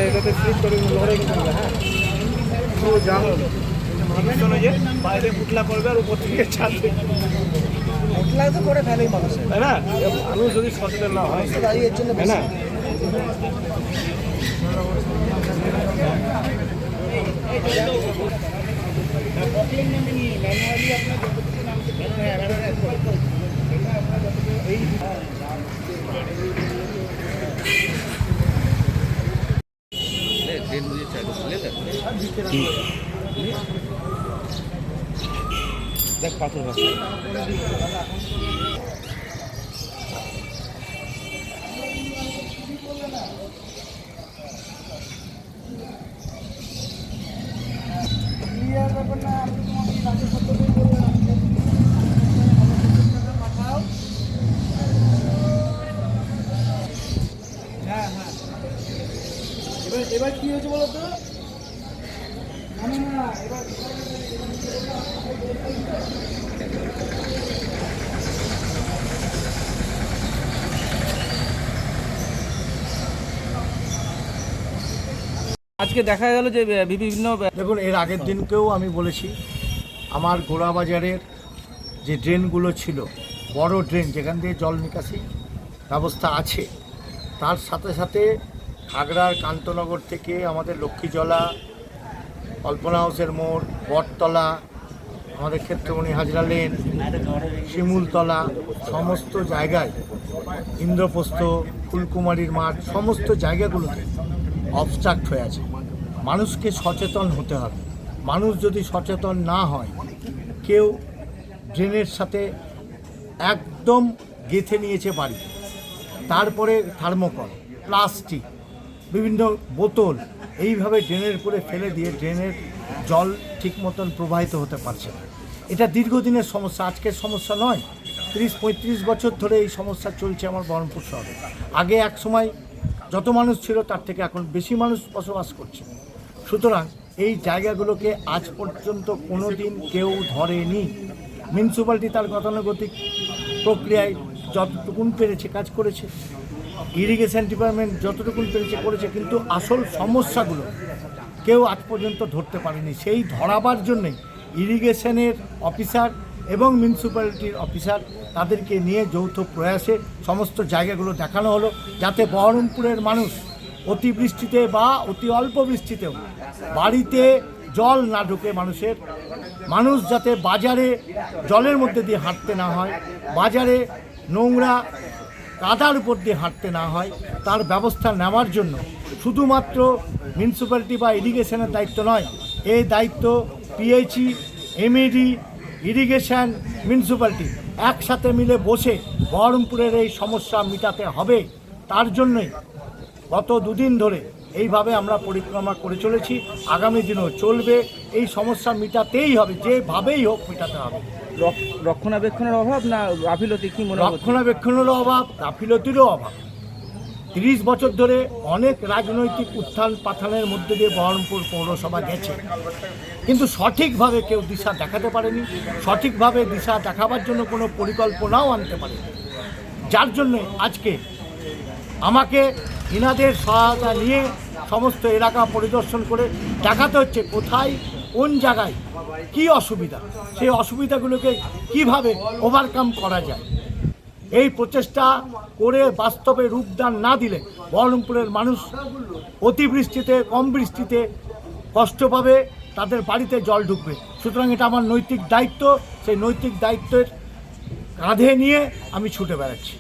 এটাতে স্লিপ করে লড়াই কিন্তু হ্যাঁ তো জানো যে বাইরে পুটলা করবে আর উপর থেকে ছাড়বে পুটলা তো করে ফেলেই মানুষ তাই না মানুষ যদি সচেতন না হয় এর জন্য তাই না দেখ পাথর হ্যাঁ হ্যাঁ এবার কি হয়েছে বলো তো আজকে দেখা গেল যে বিভিন্ন দেখুন এর আগের দিনকেও আমি বলেছি আমার গোড়াবাজারের যে ড্রেনগুলো ছিল বড় ড্রেন যেখান দিয়ে জল নিকাশি ব্যবস্থা আছে তার সাথে সাথে খাগড়ার কান্তনগর থেকে আমাদের লক্ষ্মীজলা কল্পনা হাউসের মোড় বটতলা আমাদের ক্ষেত্রমণি হাজরা লেন শিমুলতলা সমস্ত জায়গায় ইন্দ্রপ্রস্থ ফুলকুমারীর মাঠ সমস্ত জায়গাগুলোতে অবস্ট্রাক্ট হয়ে আছে মানুষকে সচেতন হতে হবে মানুষ যদি সচেতন না হয় কেউ ড্রেনের সাথে একদম গেঁথে নিয়েছে বাড়ি তারপরে থার্মোকল প্লাস্টিক বিভিন্ন বোতল এইভাবে ড্রেনের উপরে ফেলে দিয়ে ড্রেনের জল ঠিক মতন প্রবাহিত হতে পারছে না এটা দীর্ঘদিনের সমস্যা আজকের সমস্যা নয় 30-35 বছর ধরে এই সমস্যা চলছে আমার বহরমপুর শহরে আগে এক সময় যত মানুষ ছিল তার থেকে এখন বেশি মানুষ বসবাস করছে সুতরাং এই জায়গাগুলোকে আজ পর্যন্ত কোনো দিন কেউ ধরেনি মিউনিসিপ্যালিটি তার গতানুগতিক প্রক্রিয়ায় যতটুকুন পেরেছে কাজ করেছে ইরিগেশন ডিপার্টমেন্ট যতটুকুন পেরেছে করেছে কিন্তু আসল সমস্যাগুলো কেউ আজ পর্যন্ত ধরতে পারেনি সেই ধরাবার জন্যই ইরিগেশনের অফিসার এবং মিউনিসিপ্যালিটির অফিসার তাদেরকে নিয়ে যৌথ প্রয়াসে সমস্ত জায়গাগুলো দেখানো হলো যাতে বহরমপুরের মানুষ অতিবৃষ্টিতে বা অতি অল্প বৃষ্টিতেও বাড়িতে জল না ঢুকে মানুষ যাতে বাজারে জলের মধ্যে দিয়ে হাঁটতে না হয় বাজারে নোংরা কাদার উপর দিয়ে হাঁটতে না হয় তার ব্যবস্থা নেওয়ার জন্য শুধুমাত্র মিউনিসিপ্যালিটি বা ইরিগেশনের দায়িত্ব নয় এই দায়িত্ব পিএইচই এমএডি ইরিগেশন মিউনিসিপ্যালিটি একসাথে মিলে বসে বহরমপুরের এই সমস্যা মেটাতে হবে তার জন্যই গত দুদিন ধরে এইভাবে আমরা পরিক্রমা করে চলেছি আগামী দিনও চলবে এই সমস্যা মেটাতেই হবে যেভাবেই হোক মেটাতে হবে রক্ষণাবেক্ষণের অভাব না গাফিলতি কি মনে হয় রক্ষণাবেক্ষণেরও অভাব গাফিলতিরও অভাব 30 বছর ধরে অনেক রাজনৈতিক উত্থান পাথানের মধ্যে দিয়ে বহরমপুর পৌরসভা গেছে কিন্তু সঠিকভাবে কেউ দিশা দেখাতে পারেনি সঠিকভাবে দিশা দেখাবার জন্য কোনো পরিকল্পনাও আনতে পারেনি যার জন্য আজকে আমাকে ইনাদের সহায়তা নিয়ে সমস্ত এলাকা পরিদর্শন করে দেখাতে হচ্ছে কোথায় কোন জায়গায় কি অসুবিধা সেই অসুবিধাগুলোকে কিভাবে ওভারকাম করা যায় এই প্রচেষ্টা করে বাস্তবে রূপদান না দিলে বহরমপুরের মানুষ অতিবৃষ্টিতে কম বৃষ্টিতে কষ্ট পাবে তাদের বাড়িতে জল ঢুকবে সুতরাং এটা আমার নৈতিক দায়িত্ব সেই নৈতিক দায়িত্বের কাঁধে নিয়ে আমি ছুটে বেড়াচ্ছি